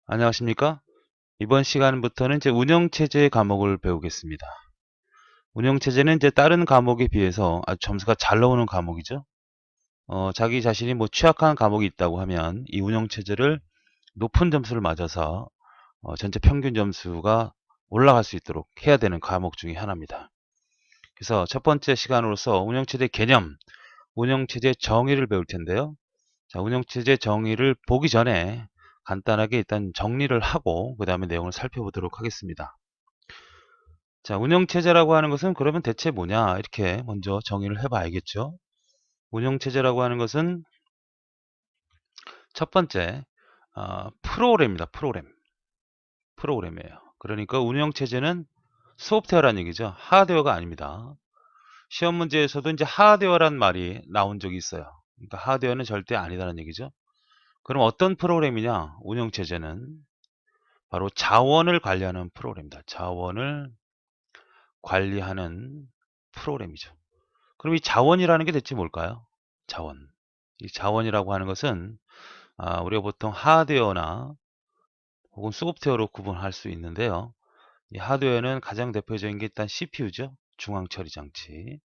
안녕하십니까? 이번 시간부터는 이제 운영체제 과목을 배우겠습니다. 운영체제는 이제 다른 과목에 비해서 아주 점수가 잘 나오는 과목이죠. 자기 자신이 뭐 취약한 과목이 있다고 하면 이 운영체제를 높은 점수를 맞아서 전체 평균 점수가 올라갈 수 있도록 해야 되는 과목 중에 하나입니다. 그래서 첫 번째 시간으로서 운영체제 개념, 운영체제 정의를 배울 텐데요. 자, 운영체제 정의를 보기 전에 간단하게 일단 정리를 하고 그 다음에 내용을 살펴보도록 하겠습니다. 자, 운영체제라고 하는 것은 그러면 대체 뭐냐? 이렇게 먼저 정의를 해봐야겠죠. 운영체제라고 하는 것은 첫 번째, 프로그램입니다. 프로그램이에요. 그러니까 운영체제는 소프트웨어라는 얘기죠. 하드웨어가 아닙니다. 시험 문제에서도 이제 하드웨어란 말이 나온 적이 있어요. 그러니까 하드웨어는 절대 아니다는 얘기죠. 그럼 어떤 프로그램이냐? 운영체제는 바로 자원을 관리하는 프로그램입니다. 자원을 관리하는 프로그램이죠. 그럼 이 자원이라는 게 대체 뭘까요? 자원. 이 자원이라고 하는 것은 우리가 보통 하드웨어나 혹은 소프트웨어로 구분할 수 있는데요. 이 하드웨어는 가장 대표적인 게 일단 CPU죠. 중앙처리 장치.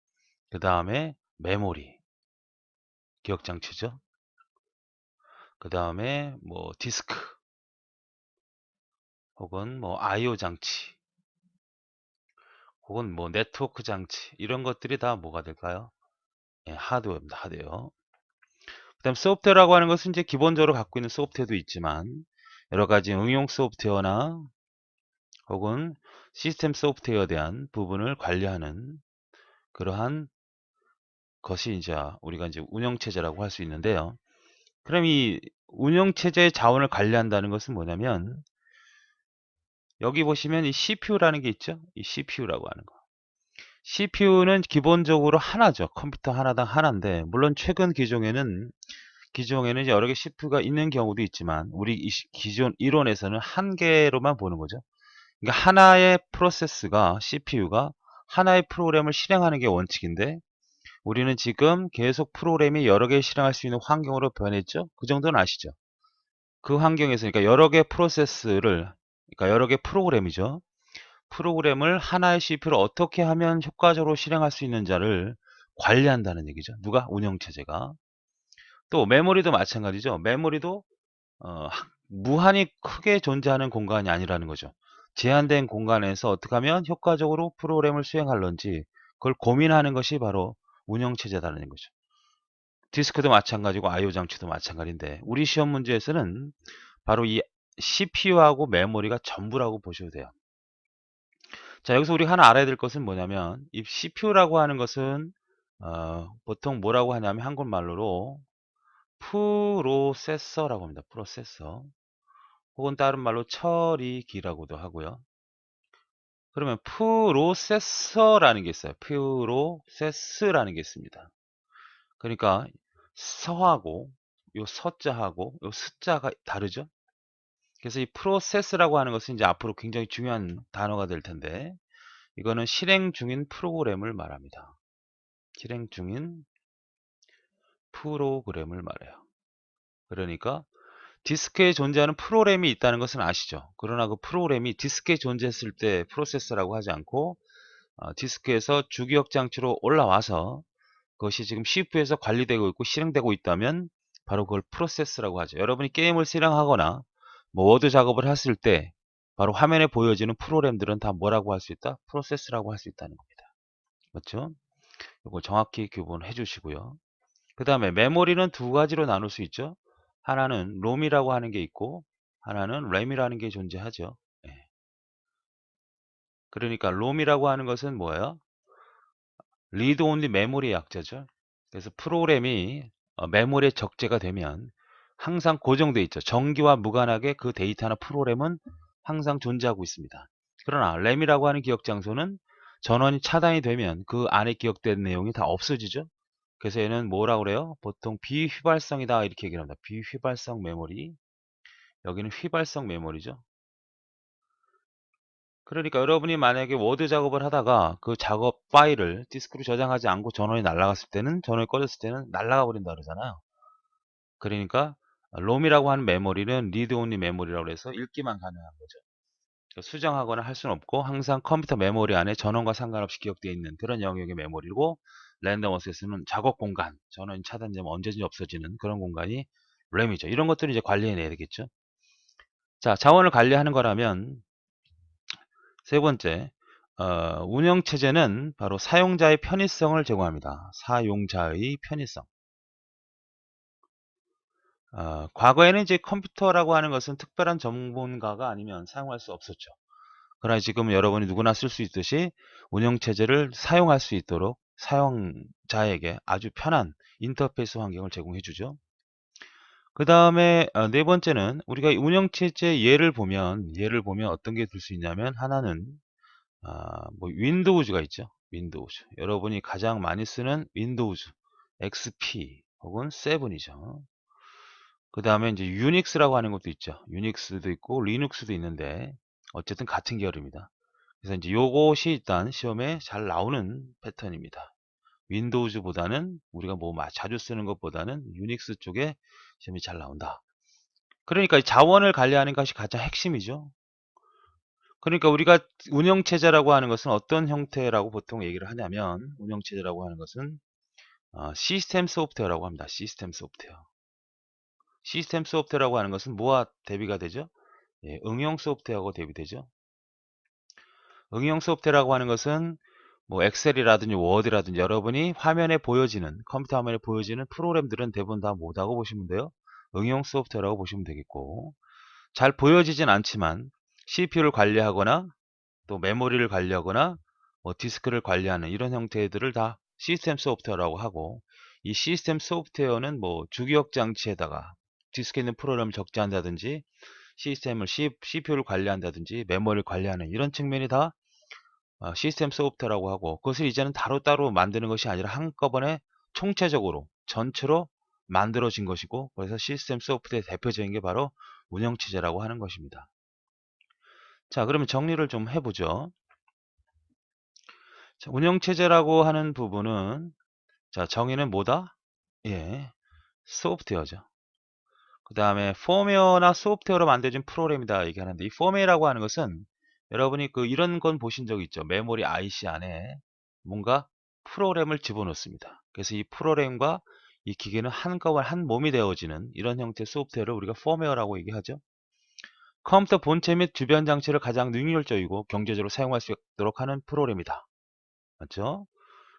그 다음에 메모리, 기억 장치죠. 그 다음에 뭐 디스크 혹은 뭐 IO 장치 혹은 뭐 네트워크 장치 이런 것들이 다 뭐가 될까요? 예, 하드웨어입니다. 하드웨어. 그다음 소프트웨어라고 하는 것은 이제 기본적으로 갖고 있는 소프트웨어도 있지만 여러 가지 응용 소프트웨어나 혹은 시스템 소프트웨어에 대한 부분을 관리하는 그러한 것이 이제 우리가 이제 운영체제라고 할 수 있는데요. 그럼 이 운영체제의 자원을 관리한다는 것은 뭐냐면 여기 보시면 이 CPU라는 게 있죠. 이 CPU라고 하는 거. CPU는 기본적으로 하나죠. 컴퓨터 하나당 하나인데 물론 최근 기종에는 이제 여러 개 CPU가 있는 경우도 있지만 우리 기존 이론에서는 한 개로만 보는 거죠. 그러니까 하나의 프로세스가 CPU가 하나의 프로그램을 실행하는 게 원칙인데 우리는 지금 계속 프로그램이 여러 개 실행할 수 있는 환경으로 변했죠. 그 정도는 아시죠? 그 환경에서 그러니까 여러 개 프로세스를 그러니까 여러 개 프로그램이죠. 프로그램을 하나의 CPU를 어떻게 하면 효과적으로 실행할 수 있는지를 관리한다는 얘기죠. 누가? 운영체제가. 또 메모리도 마찬가지죠. 메모리도 어, 무한히 크게 존재하는 공간이 아니라는 거죠. 제한된 공간에서 어떻게 하면 효과적으로 프로그램을 수행할런지 그걸 고민하는 것이 바로 운영체제다라는 거죠. 디스크도 마찬가지고 IO 장치도 마찬가지인데 우리 시험 문제에서는 바로 이 CPU하고 메모리가 전부라고 보셔도 돼요. 자, 여기서 우리가 하나 알아야 될 것은 뭐냐면 이 CPU라고 하는 것은 보통 뭐라고 하냐면 한국말로 프로세서라고 합니다. 프로세서. 혹은 다른 말로 처리기라고도 하고요. 그러면 프로세서라는 게 있어요. 프로세스라는 게 있습니다. 그러니까 서하고 요 서자하고 요 스자가 다르죠. 그래서 이 프로세스라고 하는 것은 이제 앞으로 굉장히 중요한 단어가 될 텐데 이거는 실행 중인 프로그램을 말합니다. 실행 중인 프로그램을 말해요. 그러니까 디스크에 존재하는 프로그램이 있다는 것은 아시죠? 그러나 그 프로그램이 디스크에 존재했을 때 프로세서라고 하지 않고 디스크에서 주기억 장치로 올라와서 그것이 지금 CPU에서 관리되고 있고 실행되고 있다면 바로 그걸 프로세스라고 하죠. 여러분이 게임을 실행하거나 뭐 워드 작업을 했을 때 바로 화면에 보여지는 프로그램들은 다 뭐라고 할 수 있다? 프로세스라고 할 수 있다는 겁니다. 맞죠? 이거 정확히 구분해 주시고요. 그 다음에 메모리는 두 가지로 나눌 수 있죠. 하나는 롬이라고 하는 게 있고 하나는 램이라는 게 존재하죠. 예. 그러니까 롬이라고 하는 것은 뭐예요? 리드 온리 메모리의 약자죠. 그래서 프로그램이 메모리에 적재가 되면 항상 고정되어 있죠. 전기와 무관하게 그 데이터나 프로그램은 항상 존재하고 있습니다. 그러나 램이라고 하는 기억 장소는 전원이 차단이 되면 그 안에 기억된 내용이 다 없어지죠. 그래서 얘는 뭐라고 그래요? 보통 비휘발성이다 이렇게 얘기를 합니다. 비휘발성 메모리. 여기는 휘발성 메모리죠. 그러니까 여러분이 만약에 워드 작업을 하다가 그 작업 파일을 디스크로 저장하지 않고 전원이 날아갔을 때는 전원이 꺼졌을 때는 날아가 버린다 그러잖아요. 그러니까 롬이라고 하는 메모리는 리드 온리 메모리라고 해서 읽기만 가능한 거죠. 그러니까 수정하거나 할 수는 없고 항상 컴퓨터 메모리 안에 전원과 상관없이 기억되어 있는 그런 영역의 메모리고, 랜덤 어세스는 작업 공간, 전원이 차단되면 언제든지 없어지는 그런 공간이 램이죠. 이런 것들을 이제 관리해내야 되겠죠. 자, 자원을 관리하는 거라면 세 번째, 운영체제는 바로 사용자의 편의성을 제공합니다. 사용자의 편의성. 과거에는 이제 컴퓨터라고 하는 것은 특별한 전문가가 아니면 사용할 수 없었죠. 그러나 지금 여러분이 누구나 쓸 수 있듯이 운영체제를 사용할 수 있도록 사용자에게 아주 편한 인터페이스 환경을 제공해 주죠. 그 다음에 네 번째는 우리가 운영체제 예를 보면 어떤 게 들 수 있냐면, 하나는 뭐 윈도우즈가 있죠. 윈도우즈. 여러분이 가장 많이 쓰는 윈도우즈 XP 혹은 7이죠. 그 다음에 이제 유닉스라고 하는 것도 있죠. 유닉스도 있고 리눅스도 있는데 어쨌든 같은 계열입니다. 그래서 이제 요것이 일단 시험에 잘 나오는 패턴입니다. 윈도우즈보다는 우리가 뭐 자주 쓰는 것보다는 유닉스 쪽에 시험이 잘 나온다. 그러니까 이 자원을 관리하는 것이 가장 핵심이죠. 그러니까 우리가 운영체제라고 하는 것은 어떤 형태라고 보통 얘기를 하냐면, 운영체제라고 하는 것은 시스템 소프트웨어라고 합니다. 시스템 소프트웨어. 시스템 소프트웨어라고 하는 것은 뭐와 대비가 되죠? 예, 응용 소프트웨어하고 대비되죠. 응용 소프트웨어라고 하는 것은 뭐 엑셀이라든지 워드라든지 여러분이 화면에 보여지는, 컴퓨터 화면에 보여지는 프로그램들은 대부분 다 뭐다고 보시면 돼요? 응용 소프트웨어라고 보시면 되겠고, 잘 보여지진 않지만 CPU를 관리하거나 또 메모리를 관리하거나 뭐 디스크를 관리하는 이런 형태들을 다 시스템 소프트웨어라고 하고, 이 시스템 소프트웨어는 뭐 주기억 장치에다가 디스크에 있는 프로그램을 적재한다든지 시스템을 CPU를 관리한다든지 메모리를 관리하는 이런 측면이 다 시스템 소프트웨어라고 하고, 그것을 이제는 따로따로 만드는 것이 아니라 한꺼번에 총체적으로 전체로 만들어진 것이고, 그래서 시스템 소프트웨어의 대표적인 게 바로 운영체제라고 하는 것입니다. 자, 그러면 정리를 좀 해보죠. 자, 운영체제라고 하는 부분은, 자, 정의는 뭐다? 예, 소프트웨어죠. 그 다음에 펌웨어나 소프트웨어로 만들어진 프로그램이다 얘기하는데, 이 펌웨어라고 하는 것은 여러분이 이런 건 보신 적 있죠. 메모리 IC 안에 뭔가 프로그램을 집어넣습니다. 그래서 이 프로그램과 이 기계는 한꺼번에 한 몸이 되어지는 이런 형태의 소프트웨어를 우리가 펌웨어라고 얘기하죠. 컴퓨터 본체 및 주변 장치를 가장 능률적이고 경제적으로 사용할 수 있도록 하는 프로그램이다. 맞죠?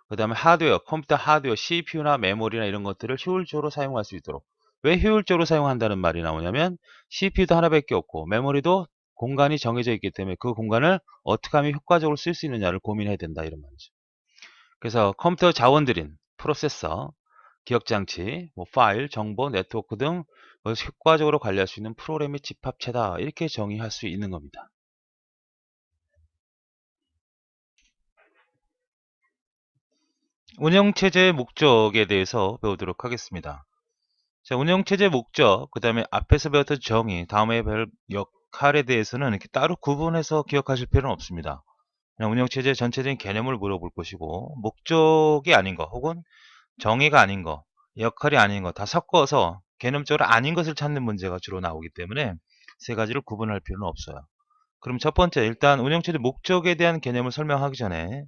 그 다음에 하드웨어, 컴퓨터 하드웨어, CPU나 메모리나 이런 것들을 효율적으로 사용할 수 있도록. 왜 효율적으로 사용한다는 말이 나오냐면, CPU도 하나밖에 없고 메모리도 공간이 정해져 있기 때문에 그 공간을 어떻게 하면 효과적으로 쓸 수 있느냐를 고민해야 된다, 이런 말이죠. 그래서 컴퓨터 자원들인 프로세서, 기억장치, 뭐 파일, 정보, 네트워크 등 그것을 효과적으로 관리할 수 있는 프로그램의 집합체다, 이렇게 정의할 수 있는 겁니다. 운영체제의 목적에 대해서 배우도록 하겠습니다. 자, 운영체제 목적, 그 다음에 앞에서 배웠던 정의, 다음에 배울 역할에 대해서는 이렇게 따로 구분해서 기억하실 필요는 없습니다. 그냥 운영체제 전체적인 개념을 물어볼 것이고, 목적이 아닌 거, 혹은 정의가 아닌 거, 역할이 아닌 거 다 섞어서 개념적으로 아닌 것을 찾는 문제가 주로 나오기 때문에 세 가지를 구분할 필요는 없어요. 그럼 첫 번째, 일단 운영체제 목적에 대한 개념을 설명하기 전에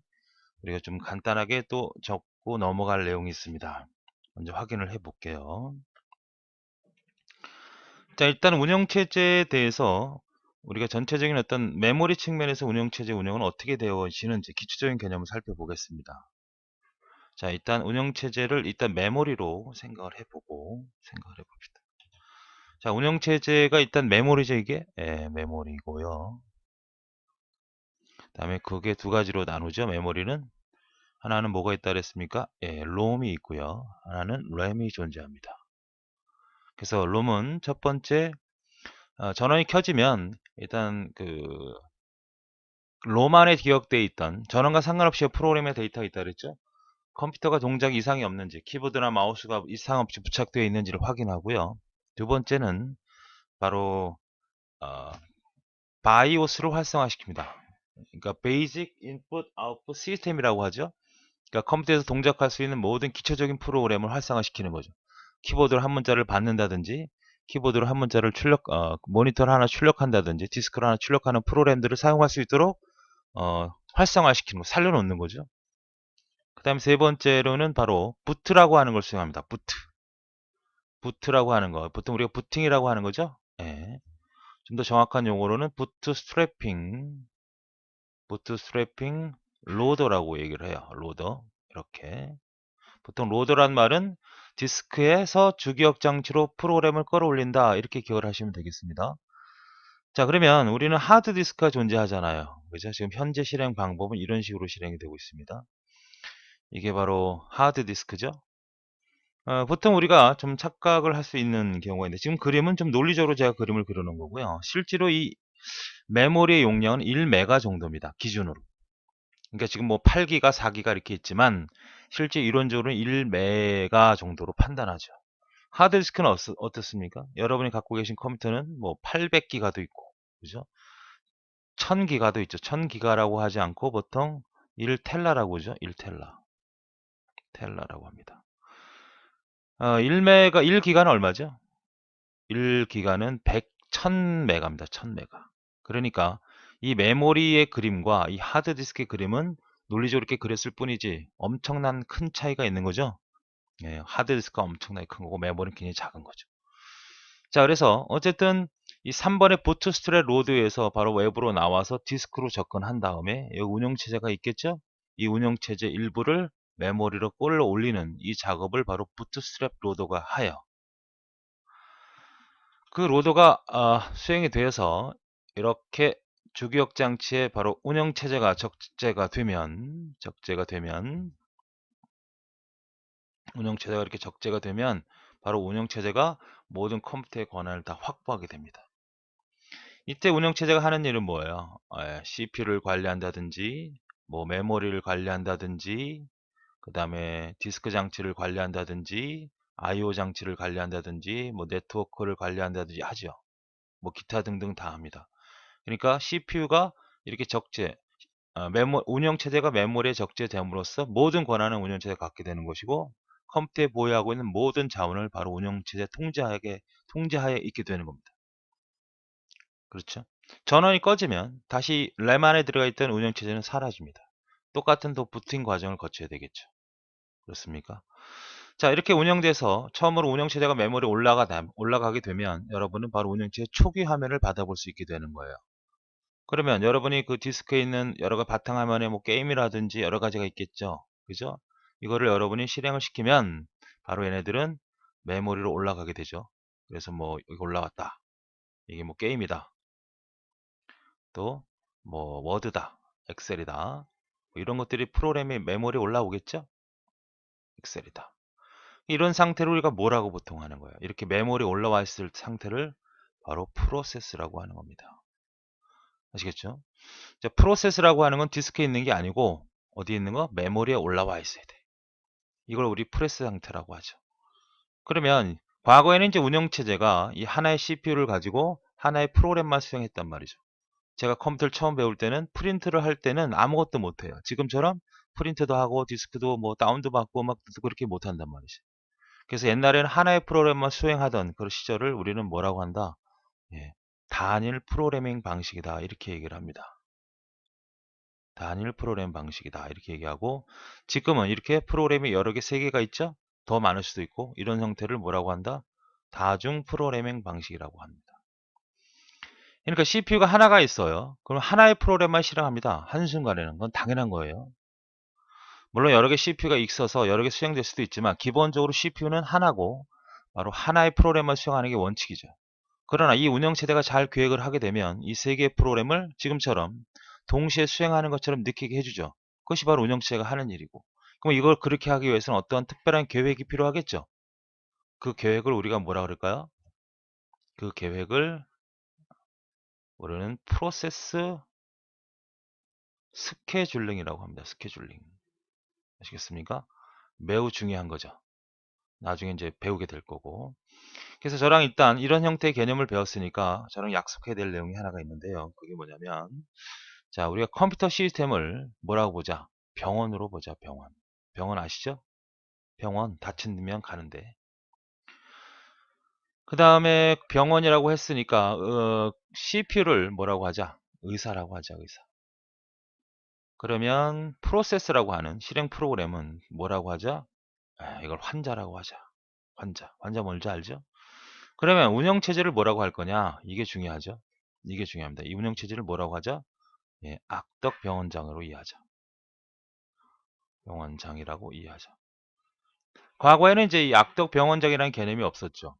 우리가 좀 간단하게 또 적고 넘어갈 내용이 있습니다. 먼저 확인을 해 볼게요. 자, 일단 운영체제에 대해서 우리가 전체적인 어떤 메모리 측면에서 운영체제 운영은 어떻게 되어지는지 기초적인 개념을 살펴보겠습니다. 자, 일단 운영체제를 일단 메모리로 생각을 해봅시다. 자, 운영체제가 일단 메모리죠, 이게? 예, 메모리고요. 다음에 그게 두 가지로 나누죠, 메모리는. 하나는 뭐가 있다 그랬습니까? 예, 롬이 있고요. 하나는 램이 존재합니다. 그래서 롬은 첫 번째, 전원이 켜지면 일단 롬 안에 기억되어 있던 전원과 상관없이 프로그램의 데이터가 있다 그랬죠. 컴퓨터가 동작 이상이 없는지, 키보드나 마우스가 이상 없이 부착되어 있는지를 확인하고요. 두 번째는 바로 어, 바이오스를 활성화시킵니다. 그러니까 Basic Input Output System이라고 하죠. 그러니까 컴퓨터에서 동작할 수 있는 모든 기초적인 프로그램을 활성화시키는 거죠. 키보드로 한 문자를 받는다든지 키보드로 한 문자를 모니터를 하나 출력한다든지 디스크를 하나 출력하는 프로그램들을 사용할 수 있도록 활성화시키는 거, 살려놓는 거죠. 그 다음에 세 번째로는 바로 부트라고 하는 걸 수행합니다. 부트라고 하는 거. 보통 우리가 부팅이라고 하는 거죠. 예. 좀 더 정확한 용어로는 부트스트래핑 로더라고 얘기를 해요. 로더. 이렇게. 보통 로더란 말은 디스크에서 주기억 장치로 프로그램을 끌어올린다. 이렇게 기억을 하시면 되겠습니다. 자, 그러면 우리는 하드디스크가 존재하잖아요. 그죠? 지금 현재 실행 방법은 이런 식으로 실행이 되고 있습니다. 이게 바로 하드디스크죠. 보통 우리가 좀 착각을 할 수 있는 경우가 있는데, 지금 그림은 좀 논리적으로 제가 그림을 그려놓은 거고요. 실제로 이 메모리의 용량은 1메가 정도입니다. 기준으로. 그러니까 지금 뭐 8기가, 4기가 이렇게 있지만 실제 이론적으로는 1메가 정도로 판단하죠. 하드디스크는 어떻습니까? 여러분이 갖고 계신 컴퓨터는 뭐 800기가도 있고, 그죠? 1000기가도 있죠. 1000기가라고 하지 않고 보통 1텔라라고 하죠. 1텔라라고 합니다. 1기가는 얼마죠? 1기가는 1000메가입니다. 1000메가. 그러니까 이 메모리의 그림과 이 하드디스크의 그림은 논리적으로 이렇게 그렸을 뿐이지 엄청난 큰 차이가 있는 거죠. 예, 하드디스크가 엄청나게 큰 거고 메모리는 굉장히 작은 거죠. 자, 그래서 어쨌든 이 3번의 부트스트랩 로드에서 바로 외부로 나와서 디스크로 접근한 다음에 여기 운영체제가 있겠죠? 이 운영체제 일부를 메모리로 끌어올리는 이 작업을 바로 부트스트랩 로더가 하여 그 로더가 수행이 되어서 이렇게 주기억 장치에 바로 운영체제가 운영체제가 이렇게 적재가 되면 바로 운영체제가 모든 컴퓨터의 권한을 다 확보하게 됩니다. 이때 운영체제가 하는 일은 뭐예요? CPU를 관리한다든지 뭐 메모리를 관리한다든지 그 다음에 디스크 장치를 관리한다든지 IO 장치를 관리한다든지 뭐 네트워크를 관리한다든지 하죠. 뭐 기타 등등 다 합니다. 그러니까 CPU가 이렇게 운영체제가 메모리에 적재됨으로써 모든 권한은 운영체제가 갖게 되는 것이고 컴퓨터에 보유하고 있는 모든 자원을 바로 운영체제 통제하에 있게 되는 겁니다. 그렇죠? 전원이 꺼지면 다시 램 안에 들어가 있던 운영체제는 사라집니다. 똑같은 또 부팅 과정을 거쳐야 되겠죠. 그렇습니까? 자, 이렇게 운영돼서 처음으로 운영체제가 메모리에 올라가게 되면 여러분은 바로 운영체제 초기 화면을 받아볼 수 있게 되는 거예요. 그러면 여러분이 그 디스크에 있는 여러 가지 바탕화면에 뭐 게임이라든지 여러 가지가 있겠죠. 그죠? 이거를 여러분이 실행을 시키면 바로 얘네들은 메모리로 올라가게 되죠. 그래서 뭐 여기 올라왔다. 이게 뭐 게임이다. 또 뭐 워드다. 엑셀이다. 뭐 이런 것들이 프로그램이 메모리에 올라오겠죠? 엑셀이다. 이런 상태로 우리가 뭐라고 보통 하는 거예요? 이렇게 메모리에 올라와 있을 상태를 바로 프로세스라고 하는 겁니다. 아시겠죠? 자, 프로세스라고 하는 건 디스크에 있는 게 아니고 어디에 있는 거? 메모리에 올라와 있어야 돼. 이걸 우리 프레스 상태라고 하죠. 그러면 과거에는 이제 운영체제가 이 하나의 CPU를 가지고 하나의 프로그램만 수행했단 말이죠. 제가 컴퓨터를 처음 배울 때는 프린트를 할 때는 아무것도 못해요. 지금처럼 프린트도 하고 디스크도 뭐 다운도 받고 막 그렇게 못한단 말이죠. 그래서 옛날에는 하나의 프로그램만 수행하던 그 시절을 우리는 뭐라고 한다? 예, 단일 프로그래밍 방식이다. 이렇게 얘기를 합니다. 단일 프로그램 방식이다. 이렇게 얘기하고 지금은 이렇게 프로그램이 여러 개, 세 개가 있죠? 더 많을 수도 있고 이런 형태를 뭐라고 한다? 다중 프로그래밍 방식이라고 합니다. 그러니까 CPU가 하나가 있어요. 그럼 하나의 프로그램만 실행합니다. 한순간에는. 그건 당연한 거예요. 물론 여러 개 CPU가 있어서 여러 개 수행될 수도 있지만 기본적으로 CPU는 하나고 바로 하나의 프로그램만 수행하는 게 원칙이죠. 그러나 이 운영체제가 잘 계획을 하게 되면 이 세 개의 프로그램을 지금처럼 동시에 수행하는 것처럼 느끼게 해주죠. 그것이 바로 운영체제가 하는 일이고. 그럼 이걸 그렇게 하기 위해서는 어떠한 특별한 계획이 필요하겠죠. 그 계획을 우리가 뭐라 그럴까요? 그 계획을 우리는 프로세스 스케줄링이라고 합니다. 스케줄링. 아시겠습니까? 매우 중요한 거죠. 나중에 이제 배우게 될 거고. 그래서 저랑 일단 이런 형태의 개념을 배웠으니까 저랑 약속해야 될 내용이 하나가 있는데요. 그게 뭐냐면 자, 우리가 컴퓨터 시스템을 뭐라고 보자? 병원으로 보자, 병원. 병원 아시죠? 병원 다치면 가는데. 그 다음에 병원이라고 했으니까 CPU를 뭐라고 하자? 의사라고 하자. 의사. 그러면 프로세스라고 하는 실행 프로그램은 뭐라고 하자? 이걸 환자라고 하자. 환자. 환자 뭔지 알죠? 그러면 운영체제를 뭐라고 할 거냐? 이게 중요하죠. 이게 중요합니다. 이 운영체제를 뭐라고 하자? 예, 악덕 병원장으로 이해하자. 병원장이라고 이해하자. 과거에는 이제 이 악덕 병원장이라는 개념이 없었죠.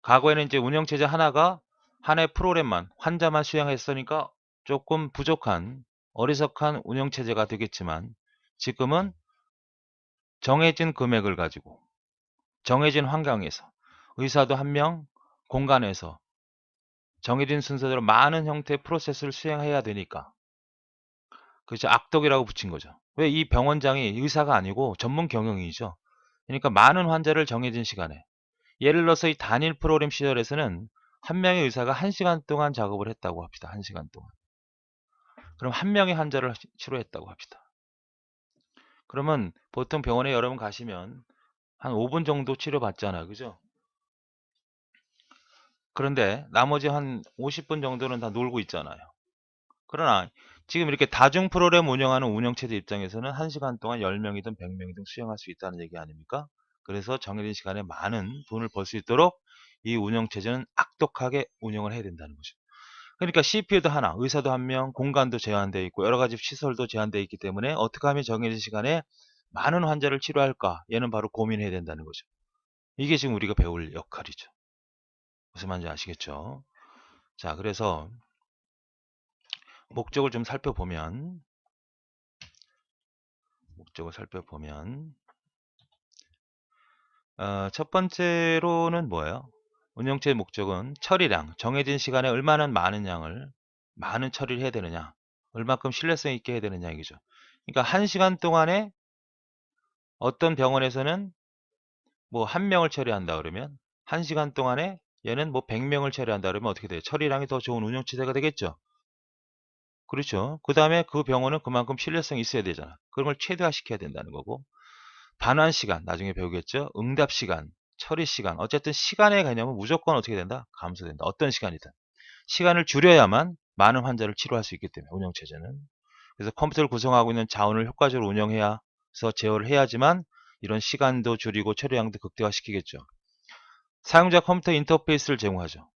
과거에는 이제 운영체제 하나가 하나의 프로그램만, 환자만 수행했으니까 조금 부족한, 어리석한 운영체제가 되겠지만 지금은 정해진 금액을 가지고 정해진 환경에서 의사도 한 명, 공간에서 정해진 순서대로 많은 형태의 프로세스를 수행해야 되니까 그죠. 악덕이라고 붙인 거죠. 왜 이 병원장이 의사가 아니고 전문 경영인이죠. 그러니까 많은 환자를 정해진 시간에 예를 들어서 이 단일 프로그램 시절에서는 한 명의 의사가 1시간 동안 작업을 했다고 합시다. 1시간 동안. 그럼 한 명의 환자를 치료했다고 합시다. 그러면 보통 병원에 여러분 가시면 한 5분 정도 치료받잖아요. 그죠? 그런데 나머지 한 50분 정도는 다 놀고 있잖아요. 그러나 지금 이렇게 다중 프로그램 운영하는 운영체제 입장에서는 1시간 동안 10명이든 100명이든 수행할 수 있다는 얘기 아닙니까? 그래서 정해진 시간에 많은 돈을 벌 수 있도록 이 운영체제는 악독하게 운영을 해야 된다는 거죠. 그러니까 CPU도 하나, 의사도 한 명, 공간도 제한되어 있고 여러 가지 시설도 제한되어 있기 때문에 어떻게 하면 정해진 시간에 많은 환자를 치료할까? 얘는 바로 고민해야 된다는 거죠. 이게 지금 우리가 배울 역할이죠. 무슨 말인지 아시겠죠? 자, 그래서 목적을 좀 살펴보면 첫 번째로는 뭐예요? 운영체의 목적은 처리량, 정해진 시간에 얼마나 많은 처리를 해야 되느냐, 얼마큼 신뢰성 있게 해야 되느냐 이거죠. 그러니까 1시간 동안에 어떤 병원에서는 뭐 1명을 처리한다 그러면 1시간 동안에 얘는 뭐 100명을 처리한다 그러면 어떻게 돼요? 처리량이 더 좋은 운영체제가 되겠죠. 그렇죠. 그 다음에 그 병원은 그만큼 신뢰성이 있어야 되잖아. 그런 걸 최대화시켜야 된다는 거고. 반환 시간, 나중에 배우겠죠. 응답 시간, 처리 시간. 어쨌든 시간의 개념은 무조건 어떻게 된다? 감소된다. 어떤 시간이든. 시간을 줄여야만 많은 환자를 치료할 수 있기 때문에 운영체제는. 그래서 컴퓨터를 구성하고 있는 자원을 효과적으로 운영해서 제어를 해야지만 이런 시간도 줄이고 처리량도 극대화시키겠죠. 사용자 컴퓨터 인터페이스를 제공하죠.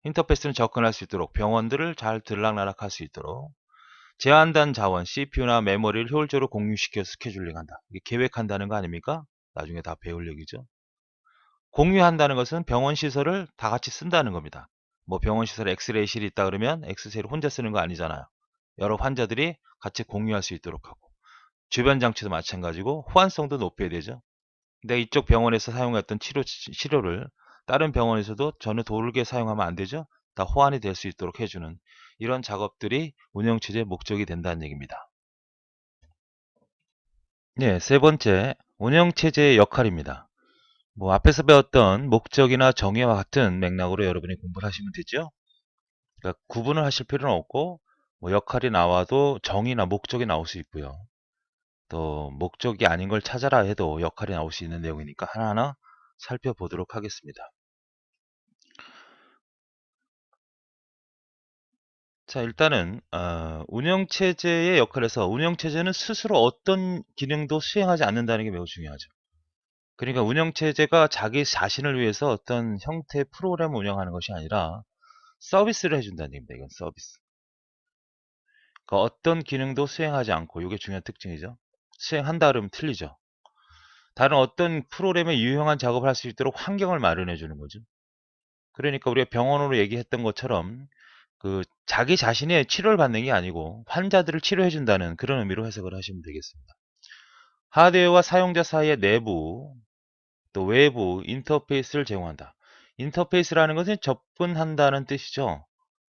인터페이스는 접근할 수 있도록 병원들을 잘 들락날락할 수 있도록 제한된 자원, CPU나 메모리를 효율적으로 공유시켜 스케줄링한다. 이게 계획한다는 거 아닙니까? 나중에 다 배울 얘기죠. 공유한다는 것은 병원 시설을 다 같이 쓴다는 겁니다. 뭐 병원 시설에 엑스레이실이 있다 그러면 엑스레이를 혼자 쓰는 거 아니잖아요. 여러 환자들이 같이 공유할 수 있도록 하고 주변 장치도 마찬가지고 호환성도 높여야 되죠. 내가 이쪽 병원에서 사용했던 치료를 다른 병원에서도 전혀 도르게 사용하면 안 되죠. 다 호환이 될 수 있도록 해주는 이런 작업들이 운영체제의 목적이 된다는 얘기입니다. 네, 세 번째, 운영체제의 역할입니다. 뭐 앞에서 배웠던 목적이나 정의와 같은 맥락으로 여러분이 공부를 하시면 되죠. 그러니까 구분을 하실 필요는 없고 뭐 역할이 나와도 정의나 목적이 나올 수 있고요. 또 목적이 아닌 걸 찾아라 해도 역할이 나올 수 있는 내용이니까 하나하나 살펴보도록 하겠습니다. 자, 일단은 운영체제의 역할에서 운영체제는 스스로 어떤 기능도 수행하지 않는다는 게 매우 중요하죠. 그러니까 운영체제가 자기 자신을 위해서 어떤 형태의 프로그램을 운영하는 것이 아니라 서비스를 해준다는 얘기입니다. 이건 서비스. 그러니까 어떤 기능도 수행하지 않고 이게 중요한 특징이죠. 수행한다 그러면 틀리죠. 다른 어떤 프로그램에 유용한 작업을 할 수 있도록 환경을 마련해 주는 거죠. 그러니까 우리가 병원으로 얘기했던 것처럼 그 자기 자신의 치료를 받는 게 아니고 환자들을 치료해 준다는 그런 의미로 해석을 하시면 되겠습니다. 하드웨어와 사용자 사이의 내부 또 외부 인터페이스를 제공한다. 인터페이스라는 것은 접근한다는 뜻이죠.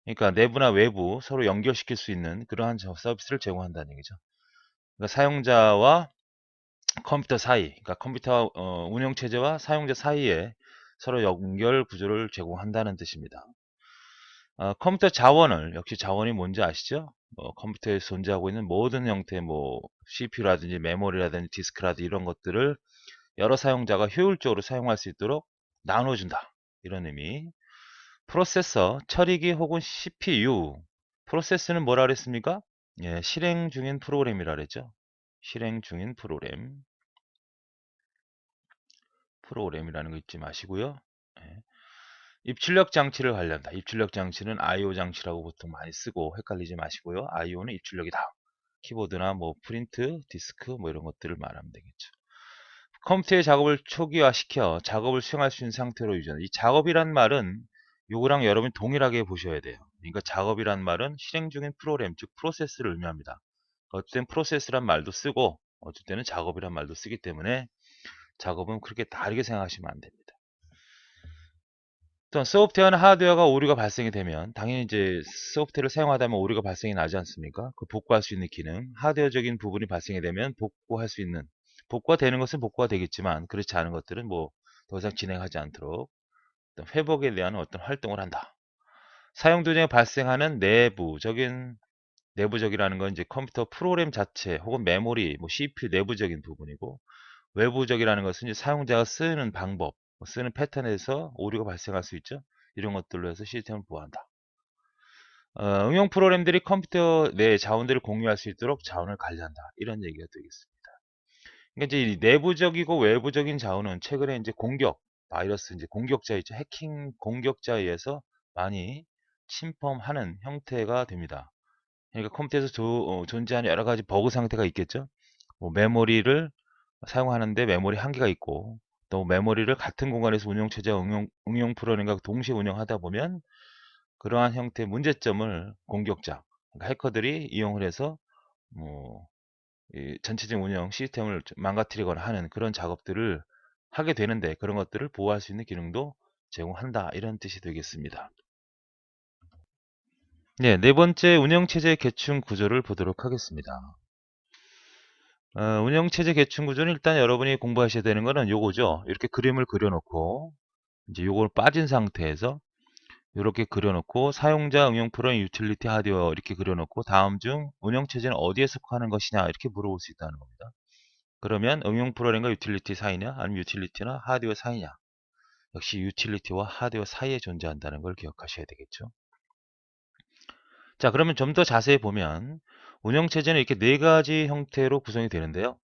그러니까 내부나 외부 서로 연결시킬 수 있는 그러한 서비스를 제공한다는 얘기죠. 그러니까 사용자와 컴퓨터 사이, 그러니까 컴퓨터 운영체제와 사용자 사이에 서로 연결 구조를 제공한다는 뜻입니다. 컴퓨터 자원을, 역시 자원이 뭔지 아시죠? 컴퓨터에 존재하고 있는 모든 형태의 뭐 CPU라든지 메모리라든지 디스크라든지 이런 것들을 여러 사용자가 효율적으로 사용할 수 있도록 나눠준다. 이런 의미. 프로세서, 처리기 혹은 CPU. 프로세스는 뭐라 그랬습니까? 예, 실행 중인 프로그램이라 그랬죠. 실행 중인 프로그램이라는 거 잊지 마시고요. 예. 입출력 장치를 관련다. 입출력 장치는 I/O 장치라고 보통 많이 쓰고 헷갈리지 마시고요. I/O는 입출력이다. 키보드나 뭐 프린트, 디스크 뭐 이런 것들을 말하면 되겠죠. 컴퓨터의 작업을 초기화시켜 작업을 수행할 수 있는 상태로 유지한다. 이 작업이란 말은 요거랑 여러분이 동일하게 보셔야 돼요. 그러니까 작업이란 말은 실행 중인 프로그램, 즉 프로세스를 의미합니다. 어쩔 땐 프로세스란 말도 쓰고 어쩔 때는 작업이란 말도 쓰기 때문에 작업은 그렇게 다르게 생각하시면 안 됩니다. 또한 소프트웨어나 하드웨어가 오류가 발생이 되면 당연히 이제 소프트웨어를 사용하다 보면 오류가 발생이 나지 않습니까? 그 복구할 수 있는 기능, 하드웨어적인 부분이 발생이 되면 복구할 수 있는, 복구가 되는 것은 복구가 되겠지만 그렇지 않은 것들은 뭐 더 이상 진행하지 않도록 어떤 회복에 대한 어떤 활동을 한다. 사용 도중에 발생하는 내부적이라는 건 이제 컴퓨터 프로그램 자체 혹은 메모리, 뭐 CPU 내부적인 부분이고, 외부적이라는 것은 이제 사용자가 쓰는 방법, 쓰는 패턴에서 오류가 발생할 수 있죠. 이런 것들로 해서 시스템을 보호한다. 응용 프로그램들이 컴퓨터 내 자원들을 공유할 수 있도록 자원을 관리한다. 이런 얘기가 되겠습니다. 그러니까 이제 이 내부적이고 외부적인 자원은 최근에 이제 바이러스 이제 공격자 있죠. 해킹 공격자에 의해서 많이 침범하는 형태가 됩니다. 그러니까 컴퓨터에서 존재하는 여러 가지 버그 상태가 있겠죠. 뭐 메모리를 사용하는데 메모리 한계가 있고, 또 메모리를 같은 공간에서 운영체제와 응용 프로그램과 동시에 운영하다 보면 그러한 형태의 문제점을 공격자, 그러니까 해커들이 이용을 해서 뭐 이 전체적인 운영 시스템을 망가뜨리거나 하는 그런 작업들을 하게 되는데, 그런 것들을 보호할 수 있는 기능도 제공한다. 이런 뜻이 되겠습니다. 네, 네 번째 운영체제 계층 구조를 보도록 하겠습니다. 운영체제 계층 구조는 일단 여러분이 공부하셔야 되는 거는 요거죠. 이렇게 그림을 그려놓고 이제 요걸 빠진 상태에서 이렇게 그려놓고 사용자, 응용 프로그램, 유틸리티, 하드웨어 이렇게 그려놓고 다음 중 운영체제는 어디에 속하는 것이냐 이렇게 물어볼 수 있다는 겁니다. 그러면 응용 프로그램과 유틸리티 사이냐 아니면 유틸리티나 하드웨어 사이냐, 역시 유틸리티와 하드웨어 사이에 존재한다는 걸 기억하셔야 되겠죠. 자, 그러면 좀 더 자세히 보면 운영체제는 이렇게 네 가지 형태로 구성이 되는데요.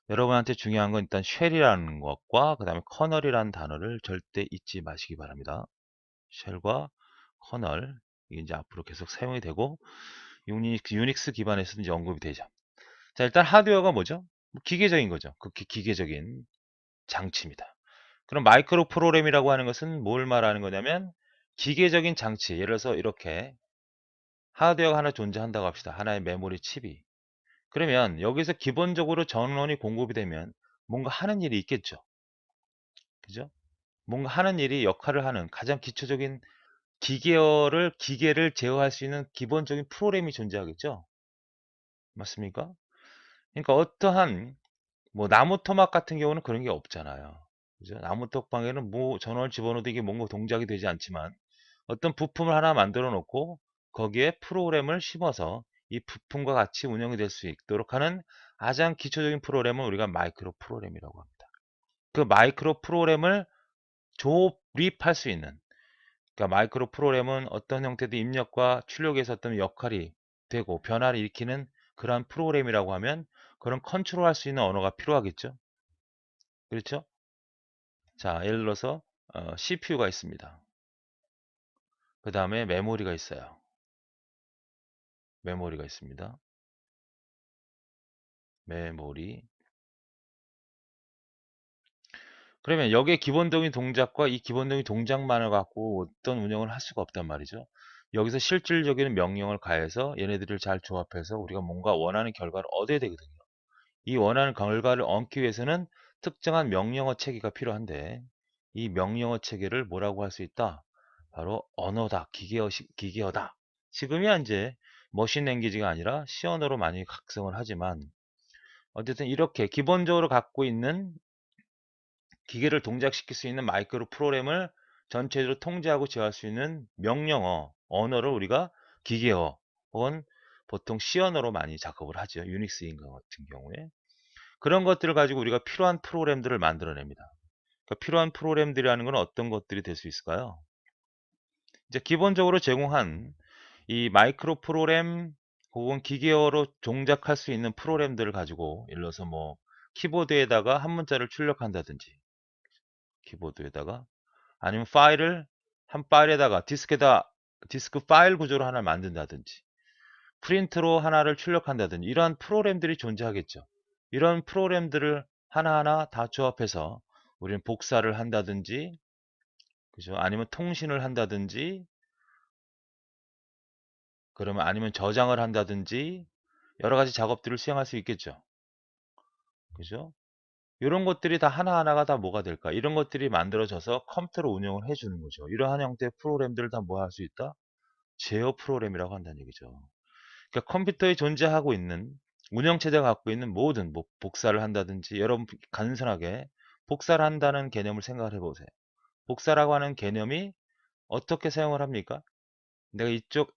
여러분한테 중요한 건 일단 쉘이라는 것과 그 다음에 커널이라는 단어를 절대 잊지 마시기 바랍니다. 쉘과 커널, 이게 이제 앞으로 계속 사용이 되고 유닉스 기반에서도 이제 언급이 되죠. 자, 일단 하드웨어가 뭐죠? 기계적인 거죠. 극히 기계적인 장치입니다. 그럼 마이크로 프로그램이라고 하는 것은 뭘 말하는 거냐면 기계적인 장치, 예를 들어서 이렇게 하드웨어가 하나 존재한다고 합시다. 하나의 메모리 칩이. 그러면 여기서 기본적으로 전원이 공급이 되면 뭔가 하는 일이 있겠죠. 그죠? 뭔가 하는 일이 역할을 하는 가장 기초적인 기계를 제어할 수 있는 기본적인 프로그램이 존재하겠죠. 맞습니까? 그러니까 어떠한 뭐 나무 토막 같은 경우는 그런 게 없잖아요. 그죠? 나무 톡방에는 뭐 전원을 집어넣어도 이게 뭔가 동작이 되지 않지만 어떤 부품을 하나 만들어 놓고 거기에 프로그램을 심어서 이 부품과 같이 운영이 될 수 있도록 하는 가장 기초적인 프로그램을 우리가 마이크로 프로그램이라고 합니다. 그 마이크로 프로그램을 조립할 수 있는, 그러니까 마이크로 프로그램은 어떤 형태든 입력과 출력에서 어떤 역할이 되고 변화를 일으키는 그러한 프로그램이라고 하면 그런 컨트롤할 수 있는 언어가 필요하겠죠. 그렇죠? 자, 예를 들어서 CPU가 있습니다. 그 다음에 메모리가 있어요. 메모리가 있습니다. 메모리. 그러면 여기에 기본적인 동작과 이 기본적인 동작만을 갖고 어떤 운영을 할 수가 없단 말이죠. 여기서 실질적인 명령을 가해서 얘네들을 잘 조합해서 우리가 뭔가 원하는 결과를 얻어야 되거든요. 이 원하는 결과를 얻기 위해서는 특정한 명령어 체계가 필요한데, 이 명령어 체계를 뭐라고 할 수 있다? 바로 언어다, 기계어다. 지금이 이제 머신 랭귀지가 아니라 C 언어로 많이 각성을 하지만 어쨌든 이렇게 기본적으로 갖고 있는 기계를 동작시킬 수 있는 마이크로 프로그램을 전체적으로 통제하고 제어할 수 있는 언어를 우리가 기계어 혹은 보통 C 언어로 많이 작업을 하죠. 유닉스인 것 같은 경우에. 그런 것들을 가지고 우리가 필요한 프로그램들을 만들어냅니다. 그러니까 필요한 프로그램들이라는 건 어떤 것들이 될 수 있을까요? 이제 기본적으로 제공한 이 마이크로 프로그램 혹은 기계어로 동작할 수 있는 프로그램들을 가지고 예를 들어서 뭐 키보드에다가 한 문자를 출력한다든지 키보드에다가 아니면 파일을 한 파일에다가 디스크 파일 구조로 하나를 만든다든지 프린트로 하나를 출력한다든지 이러한 프로그램들이 존재하겠죠. 이런 프로그램들을 하나하나 다 조합해서 우리는 복사를 한다든지 그죠? 아니면 통신을 한다든지 그러면 아니면 저장을 한다든지 여러 가지 작업들을 수행할 수 있겠죠. 그죠? 이런 것들이 다 하나하나가 다 뭐가 될까? 이런 것들이 만들어져서 컴퓨터로 운영을 해주는 거죠. 이러한 형태의 프로그램들을 다 뭐 할 수 있다? 제어 프로그램이라고 한다는 얘기죠. 그러니까 컴퓨터에 존재하고 있는 운영체제가 갖고 있는 모든 뭐 복사를 한다든지 여러분 간단하게 복사를 한다는 개념을 생각을 해보세요. 복사라고 하는 개념이 어떻게 사용을 합니까? 내가 이쪽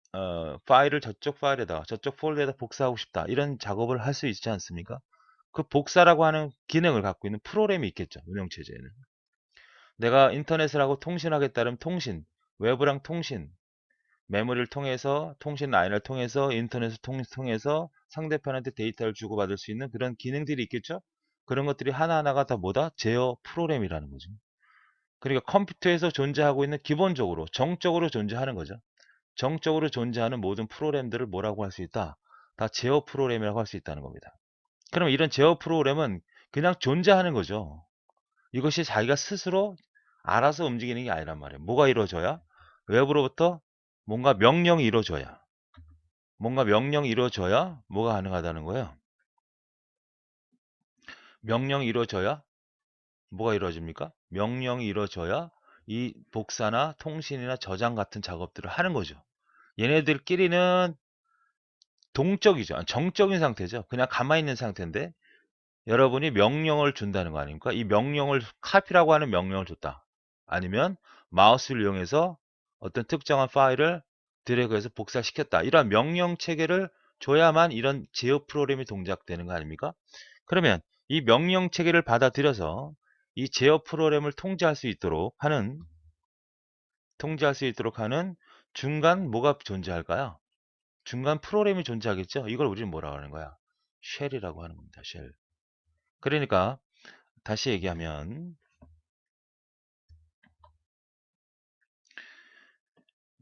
파일을 저쪽 파일에다 저쪽 폴더에다 복사하고 싶다 이런 작업을 할 수 있지 않습니까? 그 복사라고 하는 기능을 갖고 있는 프로그램이 있겠죠. 운영체제에는 내가 인터넷을 하고 통신하겠다면 통신 외부랑 통신 메모리를 통해서 통신 라인을 통해서 인터넷을 통해서 상대편한테 데이터를 주고받을 수 있는 그런 기능들이 있겠죠. 그런 것들이 하나하나가 다 뭐다? 제어 프로그램이라는 거죠. 그러니까 컴퓨터에서 존재하고 있는 기본적으로 정적으로 존재하는 거죠. 정적으로 존재하는 모든 프로그램들을 뭐라고 할 수 있다? 다 제어 프로그램이라고 할 수 있다는 겁니다. 그럼 이런 제어 프로그램은 그냥 존재하는 거죠. 이것이 자기가 스스로 알아서 움직이는 게 아니란 말이에요. 뭐가 이루어져야? 외부로부터 뭔가 명령이 이루어져야 뭐가 가능하다는 거예요. 명령이 이루어져야 뭐가 이루어집니까? 명령이 이루어져야 이 복사나 통신이나 저장 같은 작업들을 하는 거죠. 얘네들끼리는 동적이죠. 정적인 상태죠. 그냥 가만히 있는 상태인데 여러분이 명령을 준다는 거 아닙니까? 이 명령을 카피라고 하는 명령을 줬다. 아니면 마우스를 이용해서 어떤 특정한 파일을 드래그해서 복사시켰다. 이런 명령 체계를 줘야만 이런 제어 프로그램이 동작되는 거 아닙니까? 그러면 이 명령 체계를 받아들여서 이 제어 프로그램을 통제할 수 있도록 하는 중간 뭐가 존재할까요? 중간 프로그램이 존재하겠죠? 이걸 우리는 뭐라고 하는 거야? 쉘이라고 하는 겁니다. 쉘. 그러니까 다시 얘기하면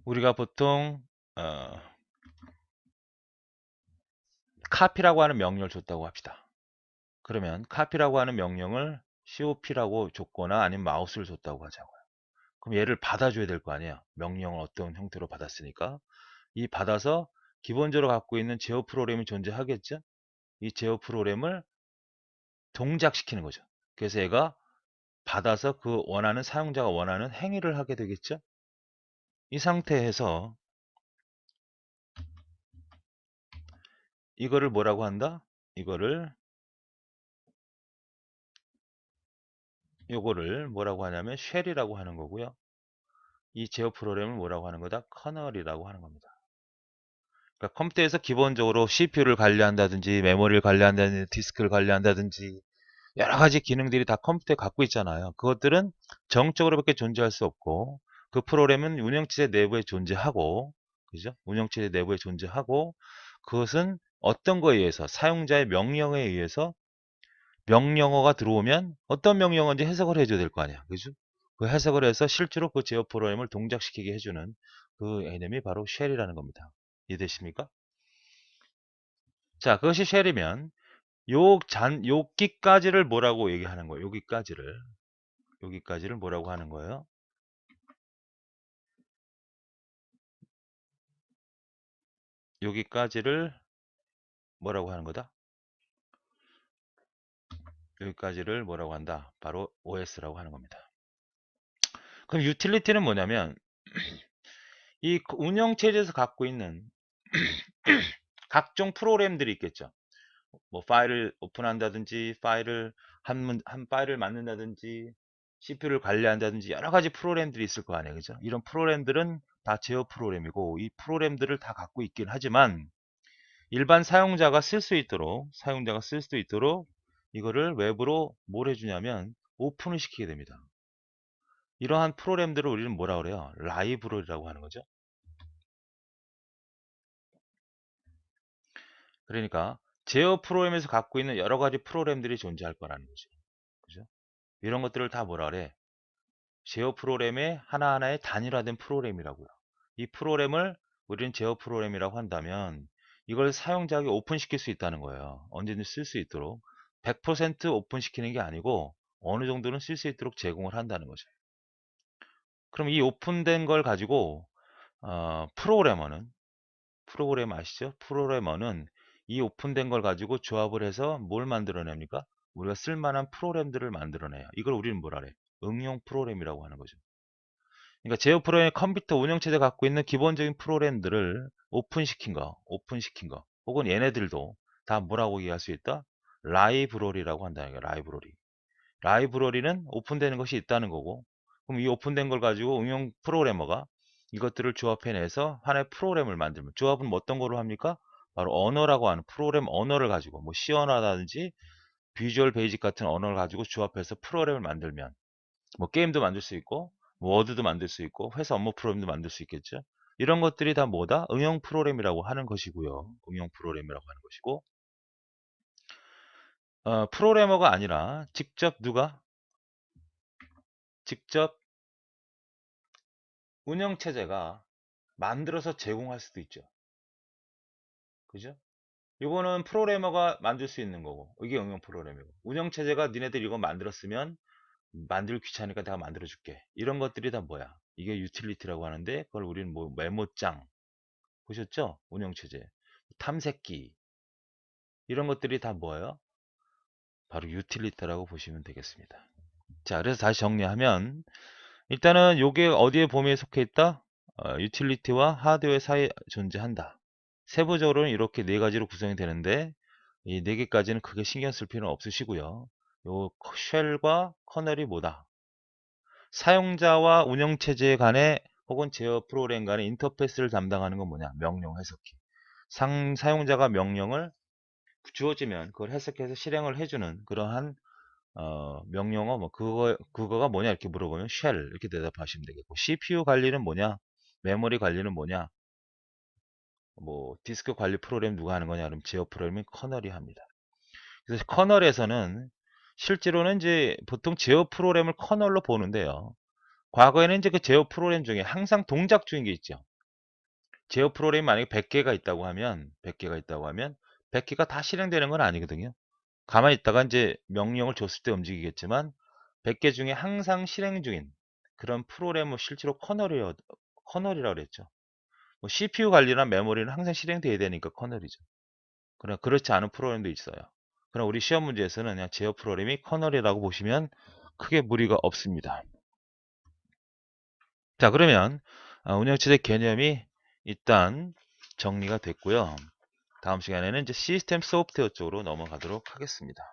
우리가 보통 어, 카피라고 하는 명령을 줬다고 합시다. 그러면 카피라고 하는 명령을 cop라고 줬거나 아니면 마우스를 줬다고 하자고요. 그럼 얘를 받아줘야 될 거 아니에요. 명령을 어떤 형태로 받았으니까. 이 받아서 기본적으로 갖고 있는 제어 프로그램이 존재하겠죠. 이 제어 프로그램을 동작시키는 거죠. 그래서 얘가 받아서 그 원하는 사용자가 원하는 행위를 하게 되겠죠. 이 상태에서 이거를 뭐라고 한다? 요거를 뭐라고 하냐면 쉘이라고 하는 거고요. 이 제어 프로그램을 뭐라고 하는 거다? 커널이라고 하는 겁니다. 그러니까 컴퓨터에서 기본적으로 CPU를 관리한다든지 메모리를 관리한다든지 디스크를 관리한다든지 여러 가지 기능들이 다 컴퓨터에 갖고 있잖아요. 그것들은 정적으로밖에 존재할 수 없고 그 프로그램은 운영체제 내부에 존재하고 그죠? 운영체제 내부에 존재하고 그것은 어떤 거에 의해서 사용자의 명령에 의해서 명령어가 들어오면 어떤 명령어인지 해석을 해줘야 될 거 아니야. 그죠? 그 해석을 해서 실제로 그 제어 프로그램을 동작시키게 해주는 그 개념이 바로 쉘이라는 겁니다. 이해되십니까? 자, 그것이 쉘이면 여기까지를 뭐라고 얘기하는 거예요? 여기까지를 뭐라고 하는 거예요? 여기까지를 뭐라고 하는 거다? 여기까지를 뭐라고 한다? 바로 OS라고 하는 겁니다. 그럼 유틸리티는 뭐냐면 이 운영체제에서 갖고 있는 각종 프로그램들이 있겠죠. 뭐 파일을 오픈한다든지 한 파일을 만든다든지 CPU를 관리한다든지 여러 가지 프로그램들이 있을 거 아니에요. 그죠? 이런 프로그램들은 다 제어 프로그램이고 이 프로그램들을 다 갖고 있긴 하지만 일반 사용자가 쓸 수 있도록 이거를 외부로 뭘 해주냐면 오픈을 시키게 됩니다. 이러한 프로그램들을 우리는 뭐라 그래요? 라이브러리라고 하는 거죠. 그러니까 제어 프로그램에서 갖고 있는 여러 가지 프로그램들이 존재할 거라는 거죠. 그죠? 이런 것들을 다 뭐라 그래? 제어 프로그램의 하나하나의 단일화된 프로그램이라고요. 이 프로그램을 우리는 제어 프로그램이라고 한다면 이걸 사용자에게 오픈시킬 수 있다는 거예요. 언제든지 쓸 수 있도록. 100% 오픈시키는 게 아니고 어느 정도는 쓸 수 있도록 제공을 한다는 거죠. 그럼 이 오픈된 걸 가지고 프로그램 아시죠? 프로그래머는 이 오픈된 걸 가지고 조합을 해서 뭘 만들어냅니까? 우리가 쓸만한 프로그램들을 만들어내요. 이걸 우리는 뭐라 그래? 응용 프로그램이라고 하는 거죠. 그러니까 제어 프로그램 컴퓨터 운영체제 갖고 있는 기본적인 프로그램들을 오픈시킨 거, 혹은 얘네들도 다 뭐라고 얘기할 수 있다? 라이브러리라고 한다는 거예요. 라이브러리. 라이브러리는 오픈되는 것이 있다는 거고, 그럼 이 오픈된 걸 가지고 응용 프로그래머가 이것들을 조합해내서 하나의 프로그램을 만들면, 조합은 뭐 어떤 거로 합니까? 바로 언어라고 하는 프로그램 언어를 가지고, 뭐 C 언어라든지 비주얼 베이직 같은 언어를 가지고 조합해서 프로그램을 만들면, 뭐 게임도 만들 수 있고, 뭐 워드도 만들 수 있고, 회사 업무 프로그램도 만들 수 있겠죠. 이런 것들이 다 뭐다? 응용 프로그램이라고 하는 것이고요. 응용 프로그램이라고 하는 것이고, 프로그래머가 아니라 직접 운영체제가 만들어서 제공할 수도 있죠. 그죠? 이거는 프로그래머가 만들 수 있는 거고, 이게 응용 프로그램이고, 운영체제가 니네들 이거 만들었으면 만들기 귀찮으니까 내가 만들어줄게. 이런 것들이 다 뭐야? 이게 유틸리티라고 하는데, 그걸 우리는 뭐 메모장 보셨죠? 운영체제, 탐색기, 이런 것들이 다 뭐예요? 바로 유틸리티라고 보시면 되겠습니다. 자, 그래서 다시 정리하면 일단은 요게 어디에 범위에 속해 있다? 유틸리티와 하드웨어 사이에 존재한다. 세부적으로는 이렇게 네 가지로 구성이 되는데 이 네 개까지는 크게 신경 쓸 필요는 없으시고요. 요 쉘과 커널이 뭐다? 사용자와 운영체제 간의 혹은 제어 프로그램 간의 인터페이스를 담당하는 건 뭐냐? 명령 해석기. 사용자가 명령을 주어지면 그걸 해석해서 실행을 해주는 그러한 명령어 뭐 그거가 뭐냐 이렇게 물어보면 쉘 이렇게 대답하시면 되겠고, CPU 관리는 뭐냐, 메모리 관리는 뭐냐, 뭐 디스크 관리 프로그램 누가 하는 거냐, 그럼 제어 프로그램이 커널이 합니다. 그래서 커널에서는 실제로는 이제 보통 제어 프로그램을 커널로 보는데요. 과거에는 이제 그 제어 프로그램 중에 항상 동작 중인 게 있죠. 제어 프로그램이 만약에 100개가 다 실행되는 건 아니거든요. 가만히 있다가 이제 명령을 줬을 때 움직이겠지만 100개 중에 항상 실행 중인 그런 프로그램을 실제로 커널이라고 그랬죠. 뭐 CPU 관리나 메모리는 항상 실행돼야 되니까 커널이죠. 그러나 그렇지 않은 프로그램도 있어요. 그럼 우리 시험 문제에서는 그냥 제어 프로그램이 커널이라고 보시면 크게 무리가 없습니다. 자, 그러면 운영체제 개념이 일단 정리가 됐고요. 다음 시간에는 이제 시스템 소프트웨어 쪽으로 넘어가도록 하겠습니다.